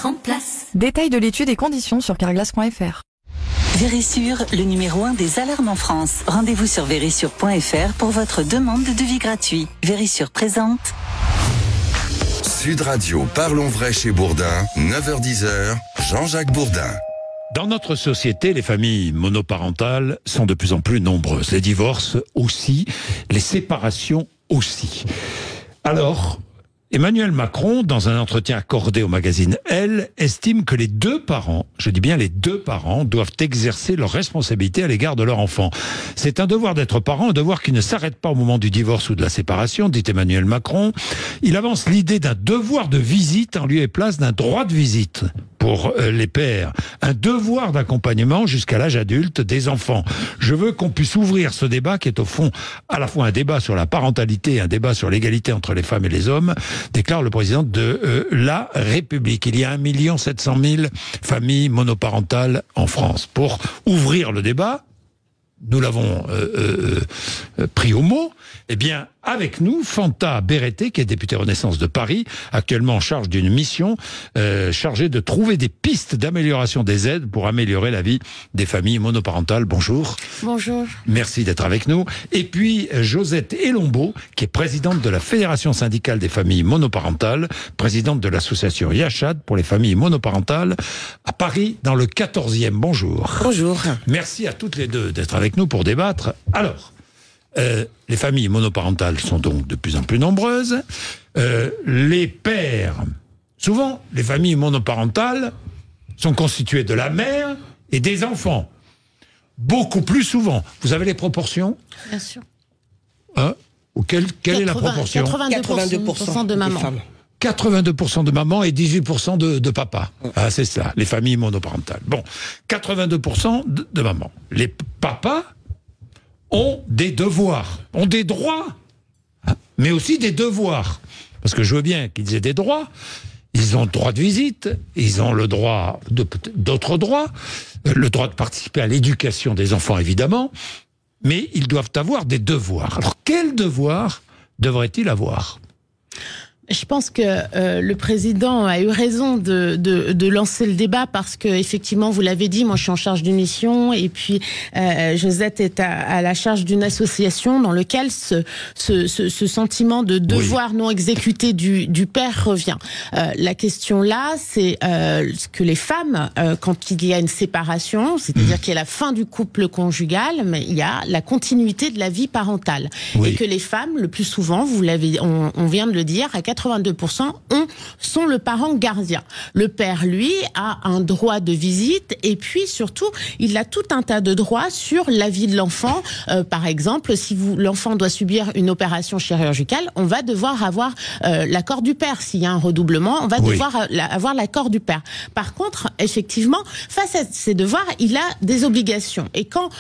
mettre en place. Détail de l'étude et conditions sur carglass.fr. Vérissure, le numéro 1 des alarmes en France. Rendez-vous sur vérissure.fr pour votre demande de devis gratuit. Vérissure présente. Sud Radio, parlons vrai chez Bourdin, 9h-10h, Jean-Jacques Bourdin. Dans notre société, les familles monoparentales sont de plus en plus nombreuses. Les divorces aussi, les séparations aussi. Alors, Emmanuel Macron, dans un entretien accordé au magazine Elle, estime que les deux parents, je dis bien les deux parents, doivent exercer leurs responsabilités à l'égard de leur enfant. C'est un devoir d'être parent, un devoir qui ne s'arrête pas au moment du divorce ou de la séparation, dit Emmanuel Macron. Il avance l'idée d'un devoir de visite en lieu et place d'un droit de visite pour les pères, un devoir d'accompagnement jusqu'à l'âge adulte des enfants. Je veux qu'on puisse ouvrir ce débat qui est au fond à la fois un débat sur la parentalité et un débat sur l'égalité entre les femmes et les hommes, déclare le président de la République. Il y a 1 700 000 familles monoparentales en France. Pour ouvrir le débat, nous l'avons pris au mot, eh bien, avec nous, Fanta Berreté, qui est députée Renaissance de Paris, actuellement en charge d'une mission chargée de trouver des pistes d'amélioration des aides pour améliorer la vie des familles monoparentales. Bonjour. Bonjour. Merci d'être avec nous. Et puis, Josette Elombo, qui est présidente de la Fédération syndicale des familles monoparentales, présidente de l'association Yachad pour les familles monoparentales, à Paris, dans le 14e. Bonjour. Bonjour. Merci à toutes les deux d'être avec nous pour débattre. Alors, les familles monoparentales sont donc de plus en plus nombreuses. Les pères, souvent, les familles monoparentales sont constituées de la mère et des enfants. Beaucoup plus souvent. Vous avez les proportions ? Bien sûr. Quelle est la proportion ? 82% de mamans. 82% de maman et 18% de papa. Ah, c'est ça, les familles monoparentales. Bon, 82% de maman. Les papas ont des devoirs, ont des droits, mais aussi des devoirs. Parce que je veux bien qu'ils aient des droits. Ils ont le droit de visite, ils ont le droit d'autres droits, le droit de participer à l'éducation des enfants, évidemment, mais ils doivent avoir des devoirs. Alors, quels devoirs devraient-ils avoir ? Je pense que le président a eu raison de lancer le débat parce que effectivement, vous l'avez dit, moi je suis en charge d'une mission et puis Josette est à la charge d'une association dans lequel ce sentiment de devoir non exécuté du père revient. La question là, c'est que les femmes, quand il y a une séparation, c'est-à-dire qu'il y a la fin du couple conjugal, mais il y a la continuité de la vie parentale. Oui. Et que les femmes, le plus souvent, on vient de le dire, à 82% sont le parent gardien. Le père, lui, a un droit de visite et puis surtout, il a tout un tas de droits sur la vie de l'enfant. Par exemple, si l'enfant doit subir une opération chirurgicale, on va devoir avoir l'accord du père. S'il y a un redoublement, on va devoir avoir l'accord du père. Par contre, effectivement, face à ces devoirs, il a des obligations. Et quand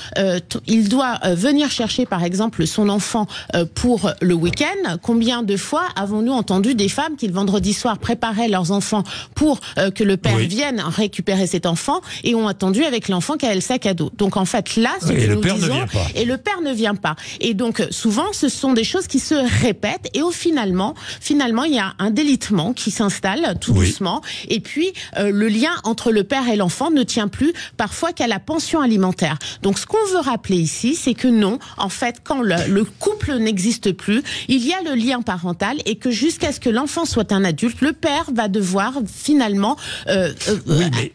il doit venir chercher, par exemple, son enfant pour le week-end, combien de fois avons-nous entendu des femmes qui, le vendredi soir, préparaient leurs enfants pour que le père vienne récupérer cet enfant et ont attendu avec l'enfant qui a le sac à dos. Donc, en fait, là, ce que nous disons... Et le père ne vient pas. Et donc, souvent, ce sont des choses qui se répètent et finalement, il y a un délitement qui s'installe tout doucement. Et puis, le lien entre le père et l'enfant ne tient plus parfois qu'à la pension alimentaire. Donc, ce qu'on veut rappeler ici, c'est que non, en fait, quand le couple n'existe plus, il y a le lien parental et que jusqu'à ce que l'enfant soit un adulte, le père va devoir finalement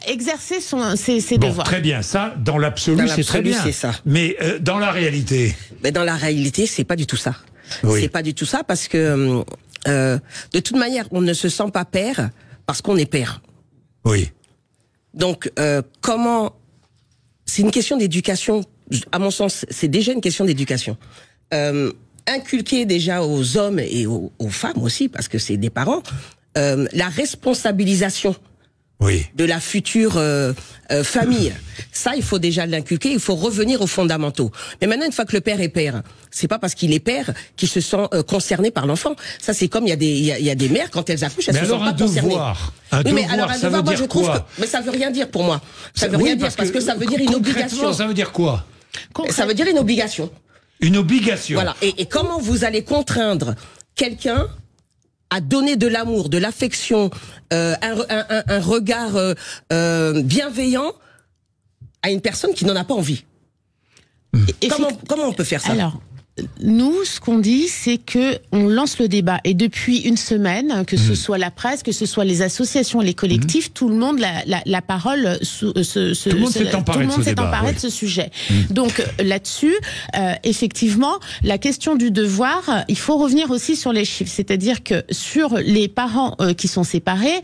exercer ses devoirs. Très bien, ça, dans l'absolu, c'est très bien. C'est ça. Mais dans la réalité... Mais dans la réalité, c'est pas du tout ça. Oui. C'est pas du tout ça parce que, de toute manière, on ne se sent pas père parce qu'on est père. Oui. Donc, comment... C'est une question d'éducation. À mon sens, c'est déjà une question d'éducation. Inculquer déjà aux hommes et aux femmes aussi, parce que c'est des parents, la responsabilisation de la future famille. Ça, il faut déjà l'inculquer, il faut revenir aux fondamentaux. Mais maintenant, une fois que le père est père, c'est pas parce qu'il est père qu'il se sent concerné par l'enfant. Ça, c'est comme il y a des mères, quand elles accouchent, elles se sentent pas concernées. Un devoir, ça veut dire quoi ? Mais ça veut rien dire pour moi. Ça veut rien dire, parce que ça veut dire une obligation. Ça veut dire quoi ? Ça veut dire une obligation. Une obligation. Voilà. Et comment vous allez contraindre quelqu'un à donner de l'amour, de l'affection, un regard bienveillant à une personne qui n'en a pas envie. Comment on peut faire ça? Alors, nous, ce qu'on dit, c'est que on lance le débat. Et depuis une semaine, que ce soit la presse, que ce soit les associations, les collectifs, tout le monde la parole, tout le monde s'est emparé de ce sujet. Donc là-dessus, effectivement, la question du devoir, il faut revenir aussi sur les chiffres. C'est-à-dire que sur les parents qui sont séparés,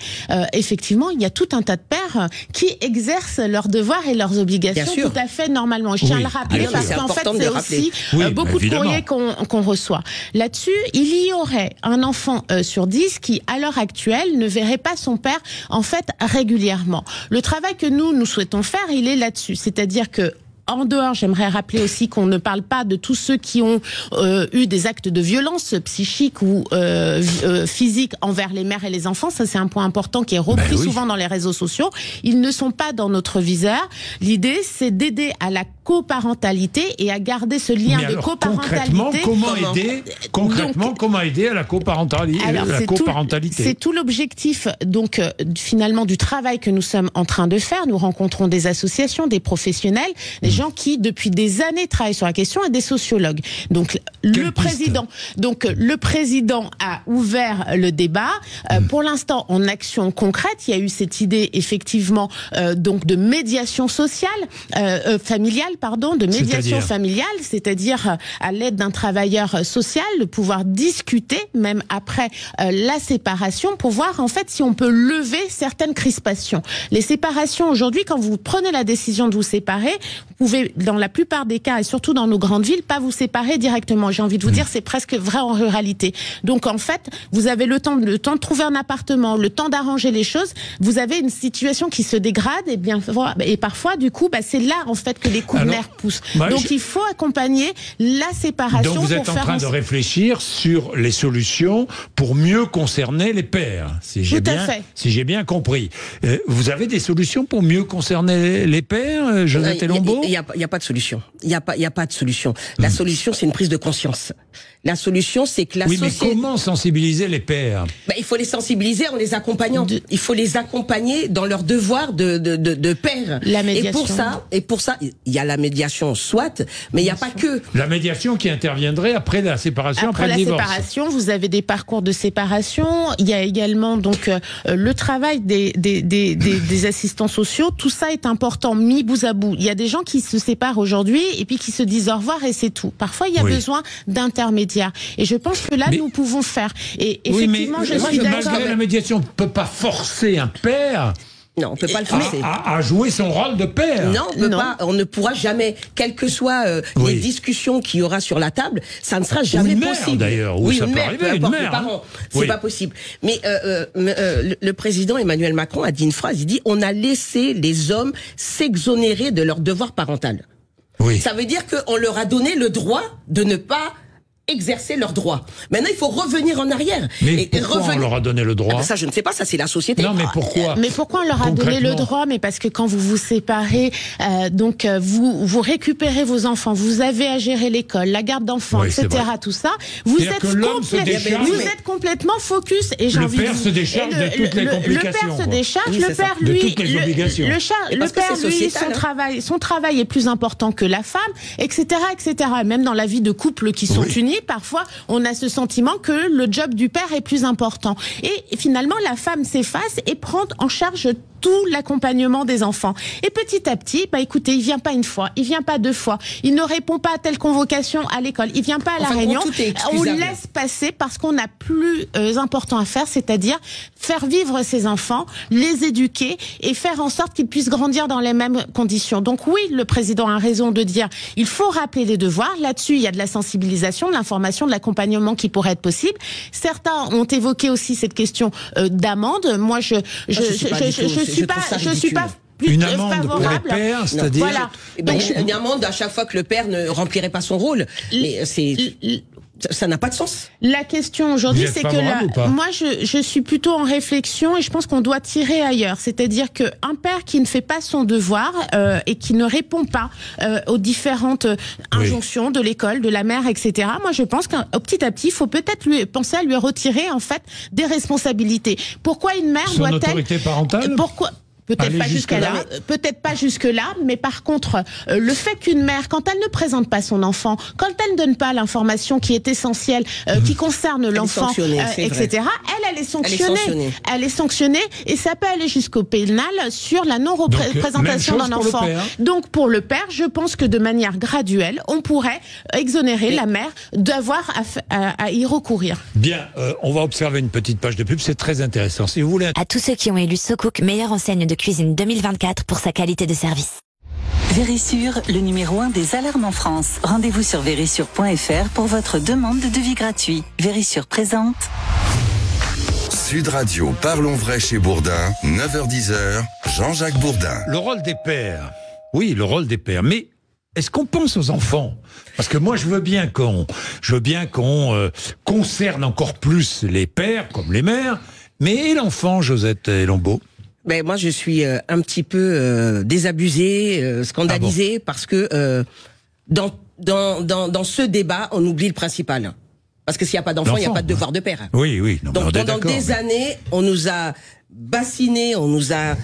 effectivement, il y a tout un tas de pères qui exercent leurs devoirs et leurs obligations tout à fait normalement. Je tiens à le rappeler parce qu'en fait, c'est aussi beaucoup de courriers qu'on reçoit. Là-dessus, il y aurait un enfant sur 10 qui, à l'heure actuelle, ne verrait pas son père, en fait, régulièrement. Le travail que nous souhaitons faire, il est là-dessus. C'est-à-dire que en dehors, j'aimerais rappeler aussi qu'on ne parle pas de tous ceux qui ont eu des actes de violence psychique ou physique envers les mères et les enfants. Ça, c'est un point important qui est repris souvent dans les réseaux sociaux. Ils ne sont pas dans notre viseur. L'idée, c'est d'aider à la coparentalité et à garder ce lien de coparentalité. Comment aider à la coparentalité? C'est tout l'objectif, donc, finalement, du travail que nous sommes en train de faire. Nous rencontrons des associations, des professionnels, des gens qui, depuis des années, travaillent sur la question et des sociologues. Donc, le président a ouvert le débat. Pour l'instant, en action concrète, il y a eu cette idée, effectivement, donc, de médiation sociale, familiale, c'est-à-dire à l'aide d'un travailleur social, de pouvoir discuter, même après la séparation, pour voir, en fait, si on peut lever certaines crispations. Les séparations, aujourd'hui, quand vous prenez la décision de vous séparer, vous pouvez, dans la plupart des cas, et surtout dans nos grandes villes, pas vous séparer directement. J'ai envie de vous dire, c'est presque vrai en ruralité. Donc, en fait, vous avez le temps de trouver un appartement, le temps d'arranger les choses. Vous avez une situation qui se dégrade, et parfois, du coup, c'est là, en fait, que les coups de nerfs poussent. Donc, il faut accompagner la séparation. Donc, vous êtes en train de réfléchir sur les solutions pour mieux concerner les pères, si j'ai bien compris. Vous avez des solutions pour mieux concerner les pères, Josette Elombo? Il n'y a pas de solution. Il n'y a pas de solution. La solution, c'est une prise de conscience. La solution, c'est que la société... mais comment sensibiliser les pères? Il faut les sensibiliser en les accompagnant. Il faut les accompagner dans leur devoir de père. La médiation. Et pour ça, il y a la médiation, soit, mais il n'y a pas que... La médiation qui interviendrait après la séparation, après le divorce. Après la séparation, vous avez des parcours de séparation. Il y a également donc le travail des assistants sociaux. Tout ça est important, mis bout à bout. Il y a des gens qui se séparent aujourd'hui et puis qui se disent au revoir et c'est tout. Parfois, il y a besoin d'intermédiaires. Et je pense que là, nous pouvons faire. Et effectivement, je suis d'accord. Malgré la médiation, on ne peut pas forcer un père. Non, on peut pas le forcer. À jouer son rôle de père. Non, on ne pourra jamais, quelles que soient les discussions qu'il y aura sur la table, ça ne sera jamais possible. D'ailleurs, ça peut arriver, une mère. C'est pas possible. Mais le président Emmanuel Macron a dit une phrase, il dit « On a laissé les hommes s'exonérer de leur devoir parental ». Ça veut dire qu'on leur a donné le droit de ne pas exercer leurs droits. Maintenant, il faut revenir en arrière. Mais pourquoi on leur a donné le droit? Ça, je ne sais pas, ça c'est la société. Non, mais pourquoi? Mais pourquoi on leur a donné le droit? Mais parce que quand vous vous séparez, vous récupérez vos enfants, vous avez à gérer l'école, la garde d'enfants, etc., tout ça. Vous êtes complètement focus. Et le père se décharge de toutes les complications. Le père se décharge, le père, lui, de toutes les obligations. Le père, lui, son travail est plus important que la femme, etc., etc. Même dans la vie de couples qui sont unis, parfois, on a ce sentiment que le job du père est plus important. Et finalement, la femme s'efface et prend en charge tout l'accompagnement des enfants. Et petit à petit, écoutez, il vient pas une fois, il vient pas deux fois, il ne répond pas à telle convocation à l'école, il vient pas à la réunion, on laisse passer parce qu'on a plus important à faire, c'est-à-dire faire vivre ses enfants, les éduquer et faire en sorte qu'ils puissent grandir dans les mêmes conditions. Donc oui, le président a raison de dire, il faut rappeler les devoirs. Là-dessus, il y a de la sensibilisation, de l'information, de l'accompagnement qui pourrait être possible. Certains ont évoqué aussi cette question d'amende. Moi, je suis pas une amende favorable pour les pères, c'est-à-dire une amende à chaque fois que le père ne remplirait pas son rôle. Mais c'est Ça n'a pas de sens. La question aujourd'hui, Vous êtes c'est que favorable ou pas moi, je suis plutôt en réflexion et je pense qu'on doit tirer ailleurs. C'est-à-dire qu'un père qui ne fait pas son devoir et qui ne répond pas aux différentes injonctions de l'école, de la mère, etc. Moi, je pense qu'au petit à petit, il faut peut-être penser à lui retirer en fait des responsabilités. Pourquoi une mère Son doit-elle autorité parentale. Pourquoi Peut-être Aller pas jusqu'à là, peut-être pas jusque-là, mais par contre, le fait qu'une mère, quand elle ne présente pas son enfant, quand elle ne donne pas l'information qui est essentielle, qui concerne l'enfant, etc., elle est sanctionnée. Elle est sanctionnée et ça peut aller jusqu'au pénal sur la non-représentation d'un enfant. Donc pour le père, je pense que de manière graduelle, on pourrait exonérer la mère d'avoir à y recourir. Bien, on va observer une petite page de pub, c'est très intéressant. Si vous voulez... À tous ceux qui ont élu SoCook meilleure enseigne de cuisine 2024 pour sa qualité de service. Vérissure, le numéro 1 des alarmes en France. Rendez-vous sur vérissure.fr pour votre demande de devis gratuit. Vérissure présente. Sud Radio, parlons vrai chez Bourdin, 9h-10h, Jean-Jacques Bourdin. Le rôle des pères. Oui, le rôle des pères. Mais est-ce qu'on pense aux enfants? Parce que moi, je veux bien qu'on concerne encore plus les pères comme les mères. Mais l'enfant, Josette Elombeau? Ben moi je suis un petit peu désabusée, scandalisée parce que dans ce débat on oublie le principal. Parce que s'il n'y a pas d'enfant, il n'y a pas de devoir de père. Oui, oui. Non, donc pendant des années, on nous a bassinés, on nous a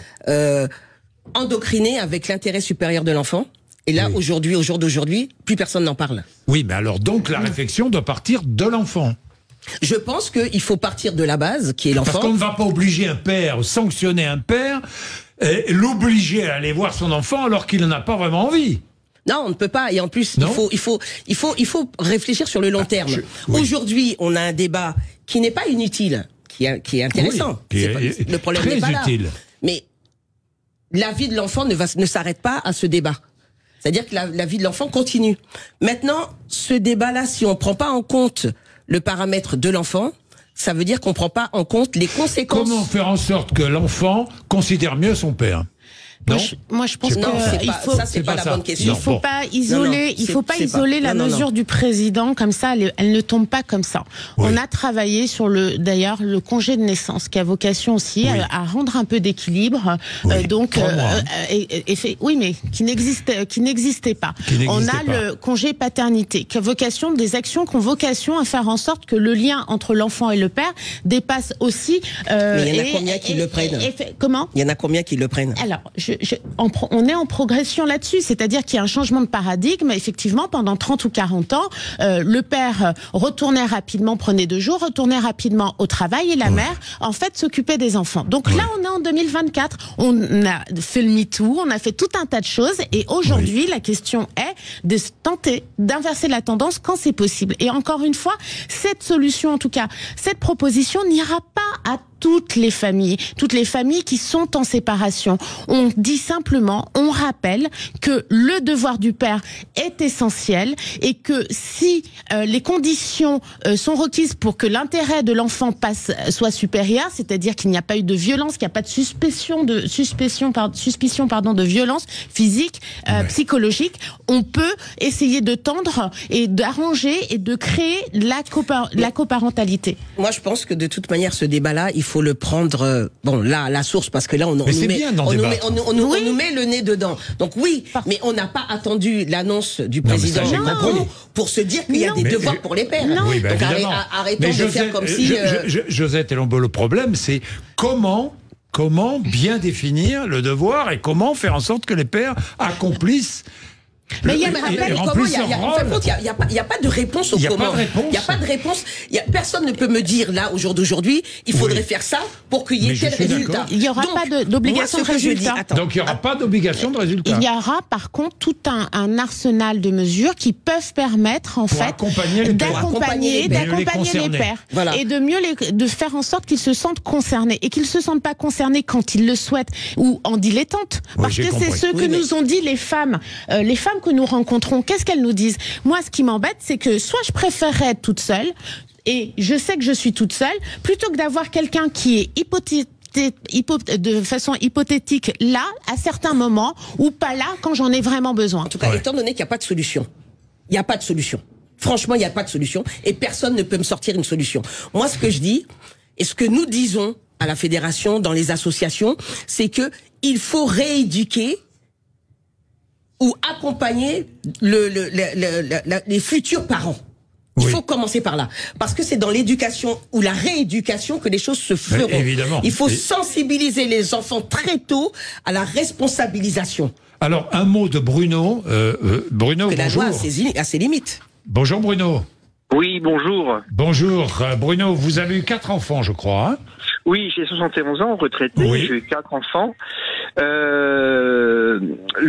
endocrinés avec l'intérêt supérieur de l'enfant. Et là, aujourd'hui, au jour d'aujourd'hui, plus personne n'en parle. Oui, mais alors donc la réflexion doit partir de l'enfant. Je pense qu'il faut partir de la base, qui est l'enfant. Parce qu'on ne va pas obliger un père, sanctionner un père, l'obliger à aller voir son enfant alors qu'il n'en a pas vraiment envie. Non, on ne peut pas. Et en plus, il faut réfléchir sur le long terme. Aujourd'hui, on a un débat qui n'est pas inutile, qui est intéressant. Oui, le problème n'est pas là. Mais la vie de l'enfant ne s'arrête pas à ce débat. C'est-à-dire que la vie de l'enfant continue. Maintenant, ce débat-là, si on ne prend pas en compte le paramètre de l'enfant, ça veut dire qu'on ne prend pas en compte les conséquences. Comment faire en sorte que l'enfant considère mieux son père? Moi, je pense que ça, c'est pas la bonne question. Il faut pas isoler la mesure du président comme ça. Elle ne tombe pas comme ça. Oui. On a travaillé sur d'ailleurs le congé de naissance qui a vocation aussi à rendre un peu d'équilibre. Oui. Mais qui n'existait pas. On a le congé paternité qui a vocation, des actions qui ont vocation à faire en sorte que le lien entre l'enfant et le père dépasse aussi. Mais il y en a combien qui le prennent? Comment? Il y en a combien qui le prennent? Alors, on est en progression là-dessus, c'est-à-dire qu'il y a un changement de paradigme. Effectivement, pendant 30 ou 40 ans, le père retournait rapidement, prenait 2 jours, retournait rapidement au travail et la mère, en fait, s'occupait des enfants. Donc là, on est en 2024. On a fait le MeToo, on a fait tout un tas de choses et aujourd'hui, la question est de tenter d'inverser la tendance quand c'est possible. Et encore une fois, cette solution, en tout cas, cette proposition n'ira pas à toutes les familles qui sont en séparation. On dit simplement, on rappelle que le devoir du père est essentiel et que si les conditions sont requises pour que l'intérêt de l'enfant soit supérieur, c'est-à-dire qu'il n'y a pas eu de violence, qu'il n'y a pas de suspicion de violence physique, psychologique, on peut essayer de tendre et d'arranger et de créer la coparentalité. Moi, je pense que de toute manière, ce débat-là, il faut le prendre, la source, parce que là, on nous met le nez dedans. Donc oui, mais on n'a pas attendu l'annonce du président Macron pour se dire qu'il y a des devoirs pour les pères. Oui, donc arrêtons de faire comme si... Josette Elombeau, le problème, c'est comment bien définir le devoir et comment faire en sorte que les pères accomplissent. Mais il y a pas de réponse au comment. Il n'y a pas de réponse. Personne ne peut me dire là, au jour d'aujourd'hui, il faudrait faire ça pour qu'il y ait tel résultat. Il n'y aura pas d'obligation de résultat. Donc il n'y aura pas d'obligation de résultat. Il y aura par contre tout un arsenal de mesures qui peuvent permettre en fait d'accompagner les pères et de faire en sorte qu'ils se sentent concernés et qu'ils se sentent pas concernés quand ils le souhaitent ou en dilettante. Parce que c'est ce que nous ont dit les femmes que nous rencontrons. Qu'est-ce qu'elles nous disent? Moi, ce qui m'embête, c'est que soit je préférerais être toute seule, et je sais que je suis toute seule, plutôt que d'avoir quelqu'un qui est de façon hypothétique là, à certains moments, ou pas là quand j'en ai vraiment besoin. En tout cas, étant donné qu'il n'y a pas de solution, Franchement, il n'y a pas de solution et personne ne peut me sortir une solution. Moi, ce que je dis et ce que nous disons à la fédération, dans les associations, c'est que il faut rééduquer ou accompagner les futurs parents. Il faut commencer par là. Parce que c'est dans l'éducation ou la rééducation que les choses se feront. Mais évidemment. Il faut sensibiliser les enfants très tôt à la responsabilisation. Alors, un mot de Bruno. Bruno, que bonjour. La loi a ses limites. Bonjour Bruno. Oui, bonjour. Bonjour. Bruno, vous avez eu 4 enfants, je crois. Hein? Oui, j'ai 71 ans, retraité, oui. J'ai eu 4 enfants. Le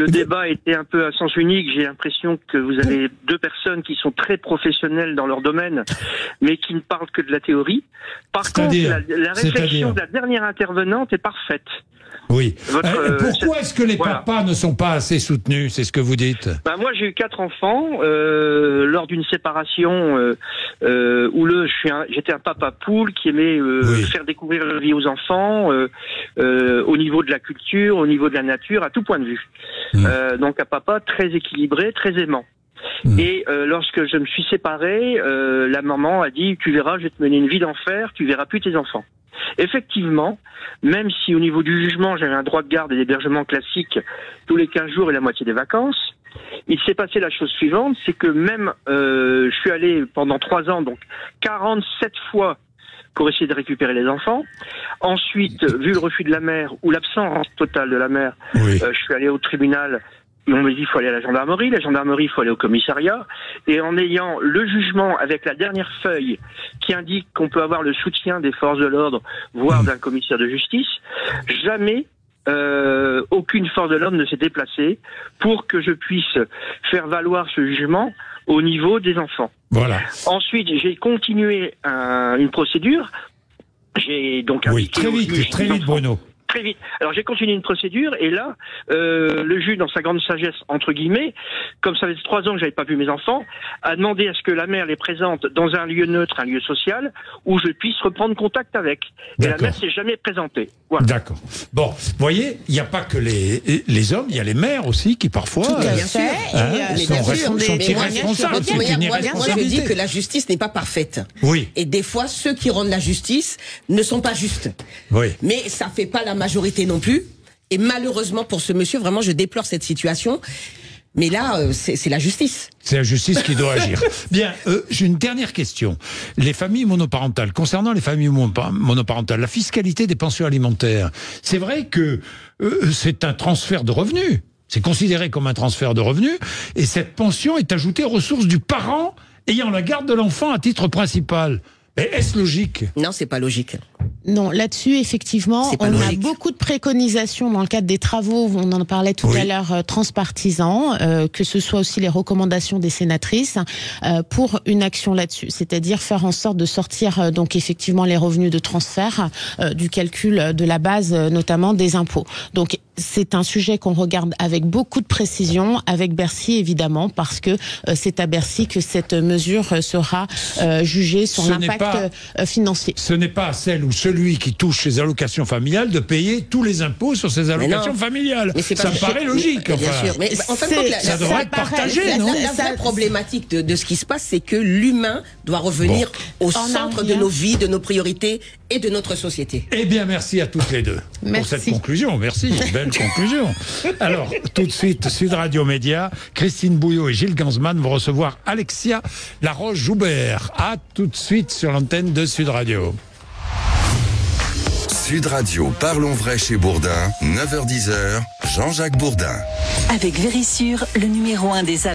débat était un peu à sens unique. J'ai l'impression que vous avez 2 personnes qui sont très professionnelles dans leur domaine, mais qui ne parlent que de la théorie. Par contre, la réflexion de la dernière intervenante est parfaite. Oui. Pourquoi est-ce que les papas ne sont pas assez soutenus? C'est ce que vous dites. Moi, j'ai eu 4 enfants lors d'une séparation où j'étais un papa poule qui aimait faire découvrir la vie aux enfants au niveau de la culture, au niveau de la nature, à tout point de vue. Donc un papa très équilibré, très aimant. Et lorsque je me suis séparé, la maman a dit « Tu verras, je vais te mener une vie d'enfer, tu verras plus tes enfants ». Effectivement, même si au niveau du jugement, j'avais un droit de garde et d'hébergement classique tous les 15 jours et la moitié des vacances, il s'est passé la chose suivante, c'est que même je suis allé pendant 3 ans, donc 47 fois pour essayer de récupérer les enfants. Ensuite, vu le refus de la mère ou l'absence totale de la mère, je suis allé au tribunal. On me dit il faut aller à la gendarmerie, il faut aller au commissariat, et en ayant le jugement avec la dernière feuille qui indique qu'on peut avoir le soutien des forces de l'ordre, voire d'un commissaire de justice, jamais aucune force de l'ordre ne s'est déplacée pour que je puisse faire valoir ce jugement au niveau des enfants. Voilà. Ensuite, j'ai continué une procédure. J'ai donc très vite, Bruno. Très vite. Alors j'ai continué une procédure et là, le juge, dans sa grande sagesse entre guillemets, comme ça faisait 3 ans que j'avais pas vu mes enfants, a demandé à ce que la mère les présente dans un lieu neutre, un lieu social, où je puisse reprendre contact avec. Et la mère s'est jamais présentée. Voilà. D'accord. Bon, vous voyez, il n'y a pas que les hommes, il y a les mères aussi qui parfois sont irresponsables. Moi je dis que la justice n'est pas parfaite. Oui. Et des fois, ceux qui rendent la justice ne sont pas justes. Oui. Mais ça fait pas la majorité non plus. Et malheureusement pour ce monsieur, vraiment, je déplore cette situation. Mais là, c'est la justice. C'est la justice qui doit agir. Bien, j'ai une dernière question. Les familles monoparentales, concernant les familles monoparentales, la fiscalité des pensions alimentaires, c'est vrai que c'est un transfert de revenus. C'est considéré comme un transfert de revenus. Et cette pension est ajoutée aux ressources du parent ayant la garde de l'enfant à titre principal. Mais est-ce logique? Non, c'est pas logique. Non, là-dessus, effectivement, on a beaucoup de préconisations dans le cadre des travaux, on en parlait tout à l'heure, transpartisans, que ce soit aussi les recommandations des sénatrices, pour une action là-dessus. C'est-à-dire faire en sorte de sortir, donc effectivement, les revenus de transfert du calcul de la base, notamment des impôts. Donc, c'est un sujet qu'on regarde avec beaucoup de précision, avec Bercy évidemment, parce que c'est à Bercy que cette mesure sera jugée sur l'impact financier. Ce n'est pas à celle ou celui qui touche ses allocations familiales de payer tous les impôts sur ses allocations familiales. Ça me paraît logique. Bien sûr. Mais en fin de compte, ça devrait être partagé, non? La vraie problématique de ce qui se passe, c'est que l'humain doit revenir au centre de nos vies, de nos priorités et de notre société. Eh bien, merci à toutes les deux pour cette conclusion. Merci. Belle conclusion. Alors, tout de suite, Sud Radio Média, Christine Bouillot et Gilles Gansman vont recevoir Alexia Laroche-Joubert. À tout de suite sur l'antenne de Sud Radio. Sud Radio, parlons vrai chez Bourdin, 9h-10h, Jean-Jacques Bourdin. Avec Vérissure, le numéro 1 des